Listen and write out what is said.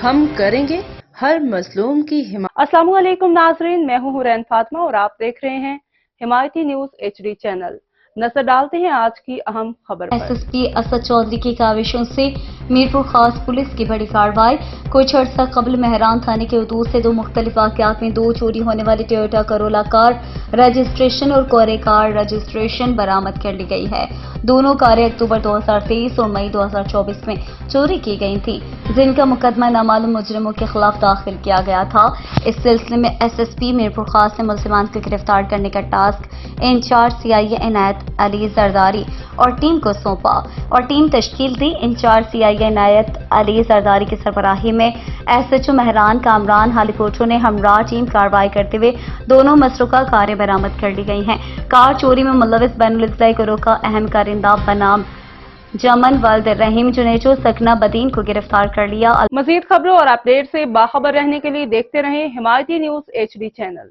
हम करेंगे हर मजलूम की हिमायत। अस्सलाम वालेकुम नाजरीन, मैं हूं हुरैन फातिमा और आप देख रहे हैं हिमायती न्यूज HD चैनल। नजर डालते हैं आज की अहम खबर पर। SSP असद चौधरी की काविशों से मीरपुर खास पुलिस की बड़ी कार्रवाई। कुछ अर्सा कबल मेहरान थाने के हदूद से दो मुख्तलिफ वाक़यात में दो चोरी होने वाली टोयोटा करोला कार रजिस्ट्रेशन और कोरे कार रजिस्ट्रेशन बरामद कर ली गई है। दोनों कारें अक्टूबर 2023 और मई 2024 में चोरी की गई थी, जिनका मुकदमा नामालूम मुजरिमों के खिलाफ दाखिल किया गया था। इस सिलसिले में SSP मीरपुर खास ने मुलजिमान को गिरफ्तार करने का टास्क इंचार्ज CIA इनायत अली जरदारी और टीम को सौंपा और टीम तश्कील दी। इंचार्ज CIA इनायत अली जरदारी की सरबराही में SHO मेहरान कामरान हालीकोटो ने हमरा टीम कार्रवाई करते हुए दोनों मसरूका कारें बरामद कर ली गई हैं। कार चोरी में मुलविस बैनुल-इज़्ज़ाई गिरोह का अहम कारिंदा बनाम जमन वल्द रहीम जुनेजो सकना बदीन को गिरफ्तार कर लिया। मजीद खबरों और अपडेट से बाखबर रहने के लिए देखते रहें हिमायती न्यूज HD चैनल।